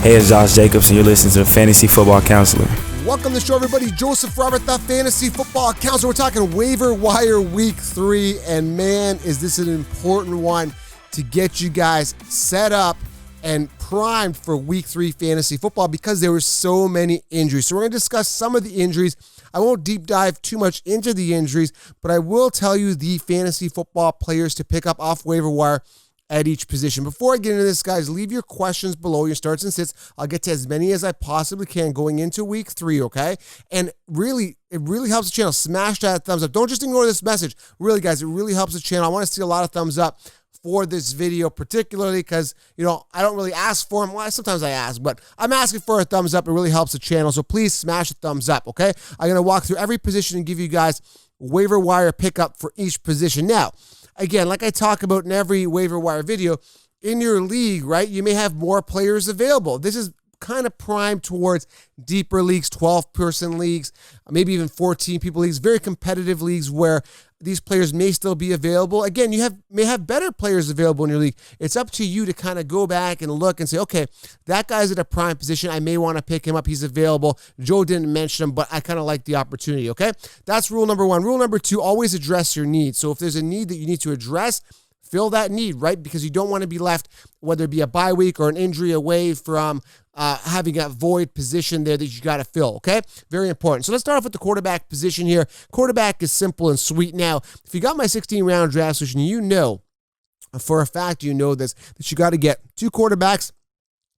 Hey, it's Josh Jacobs, and you're listening to the Fantasy Football Counselor. Welcome to the show, everybody. Joseph Robert, the Fantasy Football Counselor. We're talking Waiver Wire Week 3, and man, is this an important one to get you guys set up and primed for Week 3 Fantasy Football because there were so many injuries. So we're going to discuss some of the injuries. I won't deep dive too much into the injuries, but I will tell you the fantasy football players to pick up off waiver wire at each position. Before I get into this, guys, leave your questions below, your starts and sits. I'll get to as many as I possibly can going into Week 3, okay? And really, it really helps the channel. Smash that thumbs up. Don't just ignore this message. Really, guys, it really helps the channel. I want to see a lot of thumbs up for this video, particularly because, I don't really ask for them. Well, sometimes I ask, but I'm asking for a thumbs up. It really helps the channel, so please smash a thumbs up, okay? I'm going to walk through every position and give you guys waiver wire pickup for each position. Now, again, like I talk about in every waiver wire video, in your league, right, you may have more players available. This is kind of primed towards deeper leagues, 12-person leagues, maybe even 14-people leagues, very competitive leagues where these players may still be available. Again, you may have better players available in your league. It's up to you to kind of go back and look and say, okay, that guy's at a prime position. I may want to pick him up. He's available. Joe didn't mention him, but I kind of like the opportunity, okay? That's rule number 1. Rule number 2, always address your needs. So if there's a need that you need to address, fill that need, right? Because you don't want to be left, whether it be a bye week or an injury, away from having a void position there that you got to fill, okay? Very important. So let's start off with the quarterback position here. Quarterback is simple and sweet. Now, if you got my 16-round draft solution, you know, for a fact, that you got to get 2 quarterbacks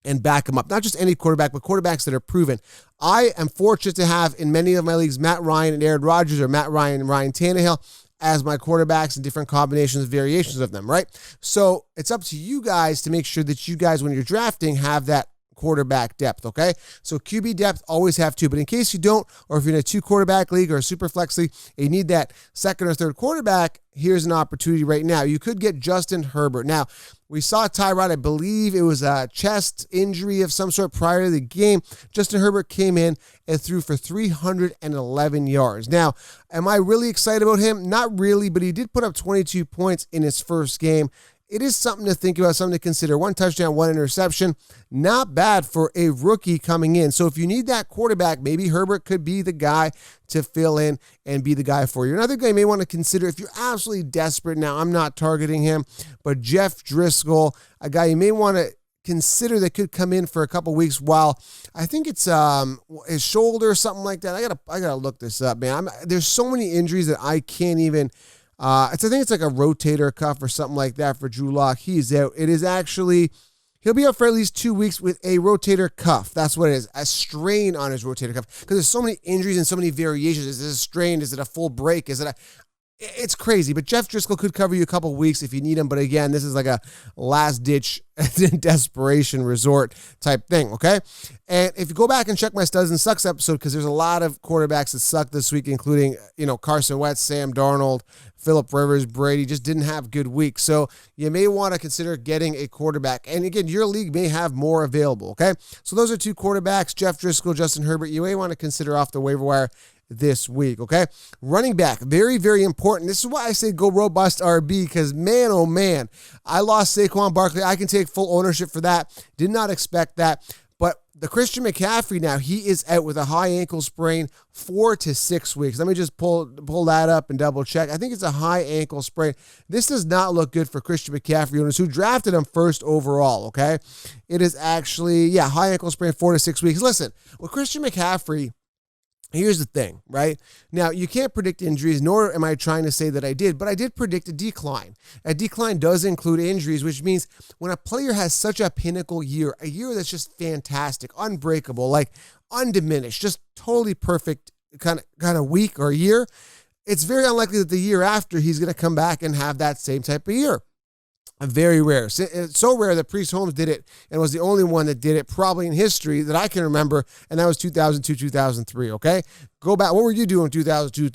and back them up. Not just any quarterback, but quarterbacks that are proven. I am fortunate to have in many of my leagues Matt Ryan and Aaron Rodgers, or Matt Ryan and Ryan Tannehill as my quarterbacks and different combinations, variations of them, right? So it's up to you guys to make sure that you guys, when you're drafting, have that quarterback depth, okay? So QB depth, always have 2. But in case you don't, or if you're in a 2-quarterback league or a super flex league, and you need that second or third quarterback, here's an opportunity right now. You could get Justin Herbert. Now, we saw Tyrod, I believe it was a chest injury of some sort prior to the game. Justin Herbert came in and threw for 311 yards. Now, am I really excited about him? Not really, but he did put up 22 points in his first game. It is something to think about, something to consider. 1 touchdown, 1 interception. Not bad for a rookie coming in. So if you need that quarterback, maybe Herbert could be the guy to fill in and be the guy for you. Another guy you may want to consider if you're absolutely desperate. Now, I'm not targeting him, but Jeff Driscoll, a guy you may want to consider that could come in for a couple weeks while I think it's his shoulder or something like that. I gotta look this up, man. There's so many injuries that I can't even I think it's like a rotator cuff or something like that for Drew Lock. He's out. It is actually, he'll be out for at least 2 weeks with a rotator cuff. That's what it is, a strain on his rotator cuff. Because there's so many injuries and so many variations. Is it a strain? Is it a full break? It's crazy, but Jeff Driscoll could cover you a couple weeks if you need him. But again, this is like a last-ditch desperation resort type thing, okay? And if you go back and check my Studs and Sucks episode, because there's a lot of quarterbacks that suck this week, including, Carson Wentz, Sam Darnold, Phillip Rivers, Brady, just didn't have good weeks. So you may want to consider getting a quarterback. And again, your league may have more available, okay? So those are 2 quarterbacks, Jeff Driscoll, Justin Herbert. You may want to consider off the waiver wire this week, okay? Running back, very, very important. This is why I say go robust RB, because man, oh man, I lost Saquon Barkley. I can take full ownership for that. Did not expect that. But the Christian McCaffrey now, he is out with a high ankle sprain, 4 to 6 weeks. Let me just pull that up and double check. I think it's a high ankle sprain. This does not look good for Christian McCaffrey owners who drafted him first overall, okay? It is actually, high ankle sprain, 4 to 6 weeks. Listen, with Christian McCaffrey, here's the thing, right? Now, you can't predict injuries, nor am I trying to say that I did, but I did predict a decline. A decline does include injuries, which means when a player has such a pinnacle year, a year that's just fantastic, unbreakable, like undiminished, just totally perfect kind of week or year, it's very unlikely that the year after he's going to come back and have that same type of year. Very rare. It's so rare that Priest Holmes did it and was the only one that did it probably in history that I can remember, and that was 2002, 2003, okay? Go back. What were you doing in 2002,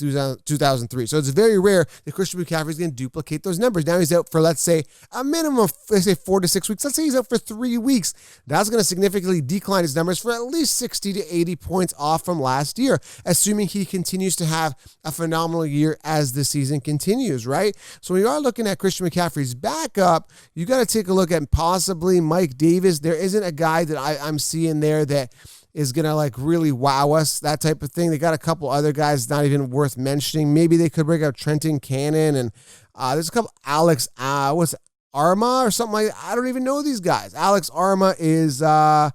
2003? So it's very rare that Christian McCaffrey is going to duplicate those numbers. Now he's out for, let's say, a minimum of, let's say, 4 to 6 weeks. Let's say he's out for 3 weeks. That's going to significantly decline his numbers for at least 60 to 80 points off from last year, assuming he continues to have a phenomenal year as the season continues, right? So when you are looking at Christian McCaffrey's backup, you got to take a look at possibly Mike Davis. There isn't a guy that I'm seeing there that is going to like really wow us, that type of thing. They got a couple other guys not even worth mentioning. Maybe they could bring out Trenton Cannon, and there's a couple Alex, Arma or something like that. I don't even know these guys. Alex Arma is Alex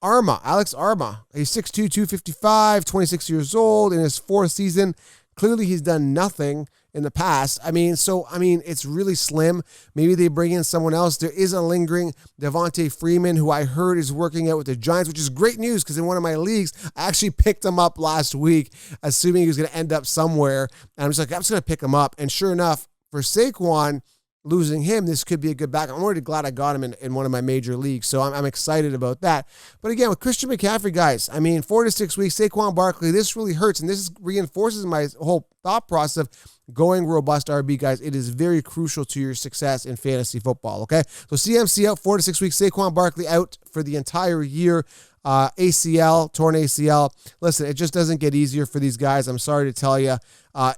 Arma. He's 6'2", 255, 26 years old in his 4th season. Clearly he's done nothing in the past. It's really slim. Maybe they bring in someone else. There is a lingering Devonta Freeman, who I heard is working out with the Giants, which is great news because in one of my leagues, I actually picked him up last week, assuming he was going to end up somewhere. And I'm just going to pick him up. And sure enough, for Saquon, losing him, this could be a good backup. I'm already glad I got him in one of my major leagues, so I'm excited about that. But again, with Christian McCaffrey, guys, 4 to 6 weeks, Saquon Barkley, this really hurts, and this reinforces my whole thought process of going robust RB, guys. It is very crucial to your success in fantasy football, okay? So CMC out 4 to 6 weeks, Saquon Barkley out for the entire year. ACL, torn ACL. Listen, it just doesn't get easier for these guys. I'm sorry to tell you.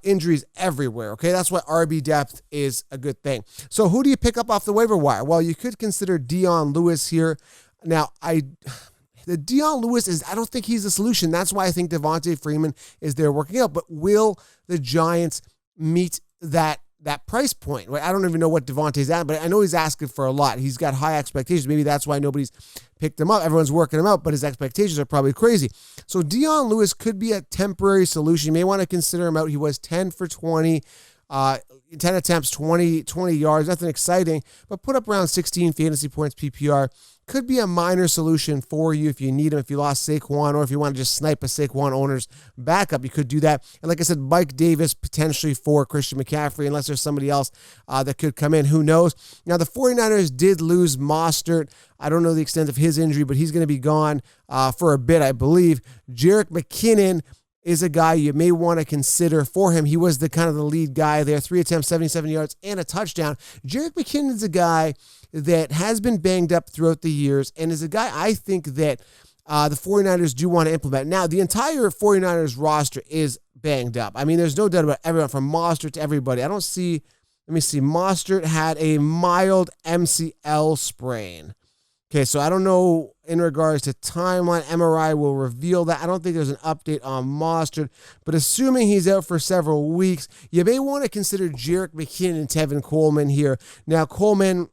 Injuries everywhere, okay? That's why RB depth is a good thing. So who do you pick up off the waiver wire? Well, you could consider Dion Lewis here. Now, the Dion Lewis I don't think he's the solution. That's why I think Devonta Freeman is there working out. But will the Giants meet that price point? I don't even know what Devonta's at, but I know he's asking for a lot. He's got high expectations. Maybe that's why nobody's picked him up. Everyone's working him out, but his expectations are probably crazy. So Dion Lewis could be a temporary solution. You may want to consider him out. He was 10 for 20, 10 attempts, 20 yards. Nothing exciting, but put up around 16 fantasy points PPR. Could be a minor solution for you if you need him, if you lost Saquon, or if you want to just snipe a Saquon owner's backup, you could do that. And like I said, Mike Davis potentially for Christian McCaffrey, unless there's somebody else that could come in. Who knows? Now, the 49ers did lose Mostert. I don't know the extent of his injury, but he's going to be gone for a bit, I believe. Jerick McKinnon is a guy you may want to consider for him. He was the kind of the lead guy there, 3 attempts, 77 yards, and a touchdown. Jerick McKinnon is a guy that has been banged up throughout the years and is a guy I think that the 49ers do want to implement. Now, the entire 49ers roster is banged up. There's no doubt about everyone from Mostert to everybody. Let me see. Mostert had a mild MCL sprain. Okay, so I don't know in regards to timeline. MRI will reveal that. I don't think there's an update on Mostert, but assuming he's out for several weeks, you may want to consider Jerick McKinnon and Tevin Coleman here. Now, Coleman,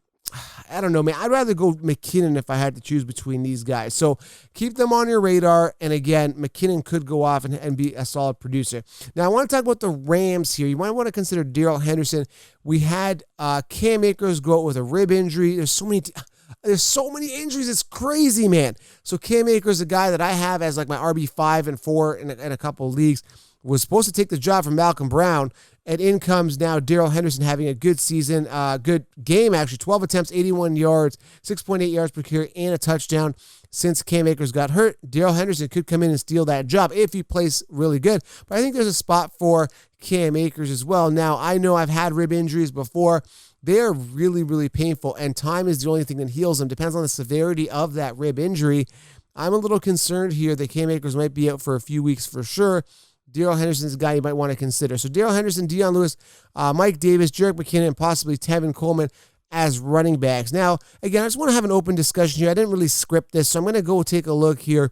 I don't know, man. I'd rather go McKinnon if I had to choose between these guys. So keep them on your radar. And again, McKinnon could go off and be a solid producer. Now, I want to talk about the Rams here. You might want to consider Darrell Henderson. We had Cam Akers go out with a rib injury. There's so many injuries. It's crazy, man. So Cam Akers, a guy that I have as like my RB5 and 4 in a couple of leagues, was supposed to take the job from Malcolm Brown. And in comes now Darrell Henderson having a good season, good game actually, 12 attempts, 81 yards, 6.8 yards per carry, and a touchdown. Since Cam Akers got hurt, Darrell Henderson could come in and steal that job if he plays really good. But I think there's a spot for Cam Akers as well. Now, I know I've had rib injuries before. They are really, really painful, and time is the only thing that heals them. Depends on the severity of that rib injury. I'm a little concerned here that Cam Akers might be out for a few weeks for sure. Darrell Henderson's a guy you might want to consider. So Darrell Henderson, Dion Lewis, Mike Davis, Jerick McKinnon, and possibly Tevin Coleman as running backs. Now, again, I just want to have an open discussion here. I didn't really script this, so I'm going to go take a look here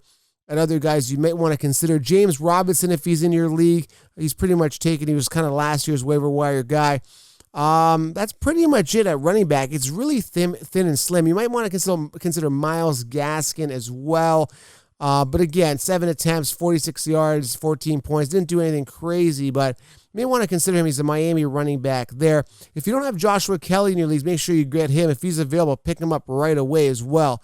at other guys you might want to consider. James Robinson, if he's in your league, he's pretty much taken. He was kind of last year's waiver wire guy. That's pretty much it at running back. It's really thin and slim. You might want to consider Myles Gaskin as well. But again, 7 attempts, 46 yards, 14 points. Didn't do anything crazy, but you may want to consider him. He's a Miami running back there. If you don't have Joshua Kelly in your leagues, make sure you get him. If he's available, pick him up right away as well.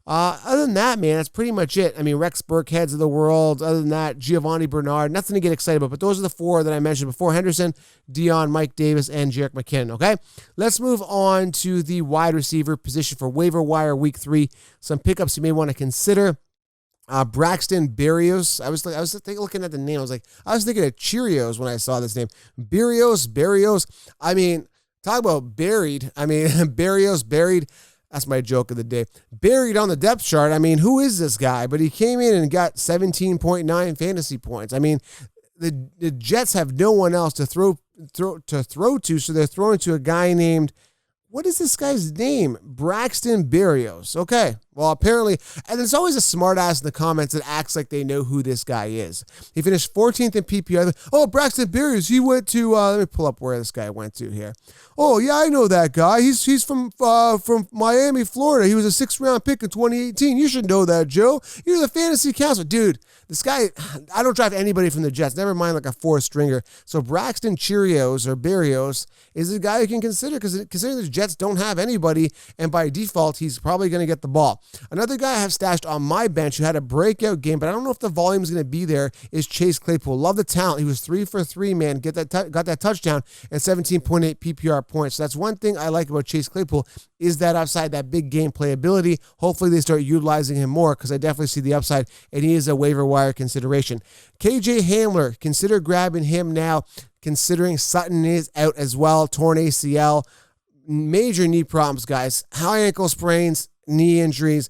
Other than that, man, that's pretty much it. Rex Burkheads of the world. Other than that, Giovanni Bernard. Nothing to get excited about, but those are the 4 that I mentioned before. Henderson, Dion, Mike Davis, and Jerick McKinnon, okay? Let's move on to the wide receiver position for waiver wire week 3. Some pickups you may want to consider. Braxton Berrios. I was looking at the name. I was thinking of Cheerios when I saw this name. Berrios. I mean, talk about buried. I mean, Berrios buried. That's my joke of the day. Buried on the depth chart. I mean, who is this guy? But he came in and got 17.9 fantasy points. I mean, the Jets have no one else to throw to, so they're throwing to a guy named, what is this guy's name? Braxton Berrios. Okay. Well, apparently, and there's always a smart ass in the comments that acts like they know who this guy is. He finished 14th in PPR. Oh, Braxton Berrios, he went to, let me pull up where this guy went to here. Oh, yeah, I know that guy. He's from Miami, Florida. He was a 6th round pick in 2018. You should know that, Joe. You're the fantasy counselor. Dude, this guy, I don't draft anybody from the Jets, never mind like a 4th-stringer. So Braxton Cheerios or Berrios is a guy you can consider, because considering the Jets don't have anybody, and by default, he's probably going to get the ball. Another guy I have stashed on my bench who had a breakout game, but I don't know if the volume is going to be there, is Chase Claypool. Love the talent. He was 3 for 3, man. Got that touchdown and 17.8 PPR points. So that's one thing I like about Chase Claypool, is that upside, that big game playability. Hopefully they start utilizing him more, because I definitely see the upside, and he is a waiver wire consideration. KJ Hamler, consider grabbing him now, considering Sutton is out as well, torn ACL. Major knee problems, guys. High ankle sprains, knee injuries.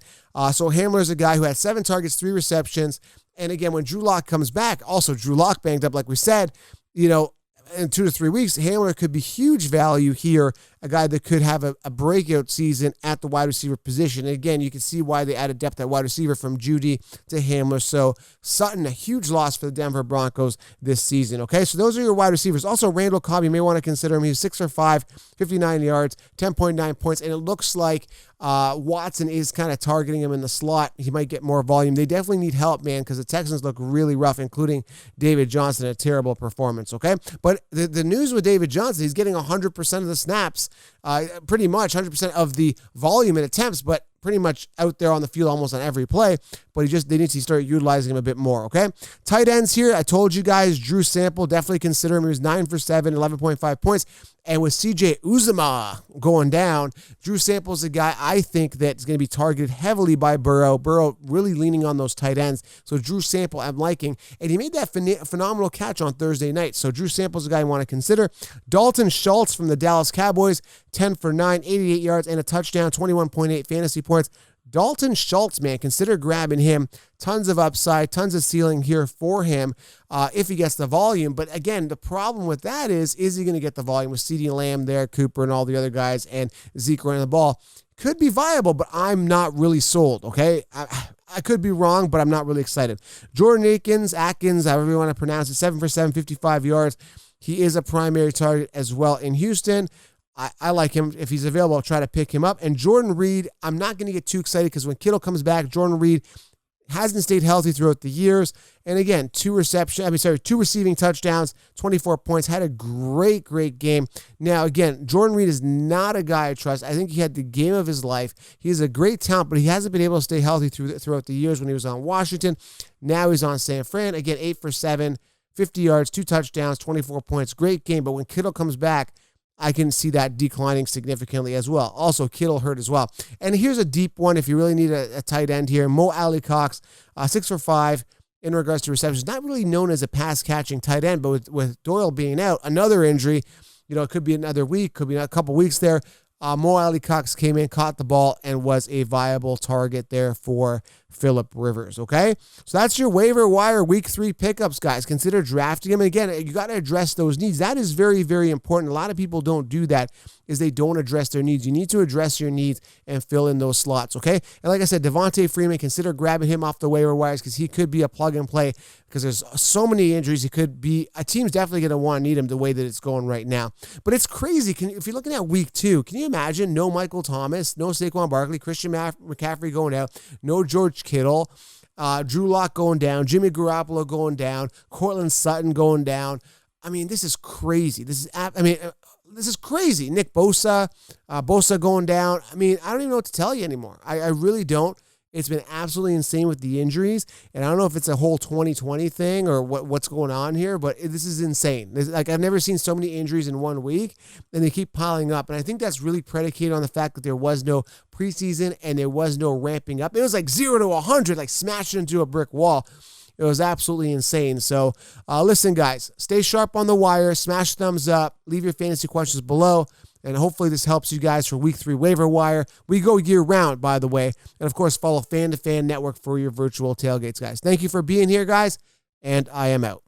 So Hamler's a guy who had 7 targets, 3 receptions. And again, when Drew Lock comes back, also Drew Lock banged up, like we said, in 2 to 3 weeks, Hamler could be huge value here, a guy that could have a breakout season at the wide receiver position. And again, you can see why they added depth at wide receiver from Judy to Hamler. So Sutton, a huge loss for the Denver Broncos this season. Okay, so those are your wide receivers. Also, Randall Cobb, you may want to consider him. He was 6 for 5, 59 yards, 10.9 points, and it looks like Watson is kind of targeting him in the slot. He might get more volume. They definitely need help, man, because the Texans look really rough, including David Johnson, a terrible performance, okay? But the news with David Johnson, he's getting 100% of the snaps, pretty much 100% of the volume and attempts, but pretty much out there on the field almost on every play, but they need to start utilizing him a bit more, okay? Tight ends here, I told you guys, Drew Sample, definitely consider him. He was 9 for 7, 11.5 points. And with CJ Uzomah going down, Drew Sample's a guy I think that's going to be targeted heavily by Burrow. Burrow really leaning on those tight ends. So Drew Sample I'm liking. And he made that phenomenal catch on Thursday night. So Drew Sample's a guy I want to consider. Dalton Schultz from the Dallas Cowboys, 10 for 9, 88 yards and a touchdown, 21.8 fantasy points. Dalton Schultz, man, consider grabbing him. Tons of upside, tons of ceiling here for him if he gets the volume. But again, the problem with that is he going to get the volume with CeeDee Lamb there, Cooper and all the other guys, and Zeke running the ball? Could be viable, but I'm not really sold, okay? I could be wrong, but I'm not really excited. Jordan Akins, however you want to pronounce it, 7 for 7, 55 yards. He is a primary target as well in Houston. I like him. If he's available, I'll try to pick him up. And Jordan Reed, I'm not going to get too excited because when Kittle comes back, Jordan Reed hasn't stayed healthy throughout the years. And again, 2 receiving touchdowns, 24 points, had a great game. Now, again, Jordan Reed is not a guy I trust. I think he had the game of his life. He is a great talent, but he hasn't been able to stay healthy throughout the years when he was on Washington. Now he's on San Fran. Again, 8 for 7, 50 yards, 2 touchdowns, 24 points. Great game, but when Kittle comes back, I can see that declining significantly as well. Also, Kittle hurt as well. And here's a deep one if you really need a tight end here. Mo Alley-Cox, 6 for 5 in regards to receptions. Not really known as a pass-catching tight end, but with Doyle being out, another injury, it could be another week, could be a couple weeks there. Mo Alley-Cox came in, caught the ball, and was a viable target there for Phillip Rivers, okay? So that's your waiver wire week 3 pickups, guys. Consider drafting him. And again, you got to address those needs. That is very, very important. A lot of people don't do that, is they don't address their needs. You need to address your needs and fill in those slots, okay? And like I said, Devonta Freeman, consider grabbing him off the waiver wires because he could be a plug and play because there's so many injuries. He could be, a team's definitely going to want to need him the way that it's going right now. But it's crazy. If you're looking at week 2, can you imagine no Michael Thomas, no Saquon Barkley, Christian McCaffrey going out, no George Kittle, Drew Lock going down, Jimmy Garoppolo going down, Cortland Sutton going down. I mean, this is crazy. This is crazy. Nick Bosa going down. I mean, I don't even know what to tell you anymore. I really don't. It's been absolutely insane with the injuries, and I don't know if it's a whole 2020 thing or what's going on here, but this is insane. Like, I've never seen so many injuries in 1 week, and they keep piling up, and I think that's really predicated on the fact that there was no preseason and there was no ramping up. It was like 0 to 100, like smashing into a brick wall. It was absolutely insane. So listen, guys, stay sharp on the wire, smash thumbs up, leave your fantasy questions below, and hopefully this helps you guys for Week 3 Waiver Wire. We go year-round, by the way. And, of course, follow Fan to Fan Network for your virtual tailgates, guys. Thank you for being here, guys, and I am out.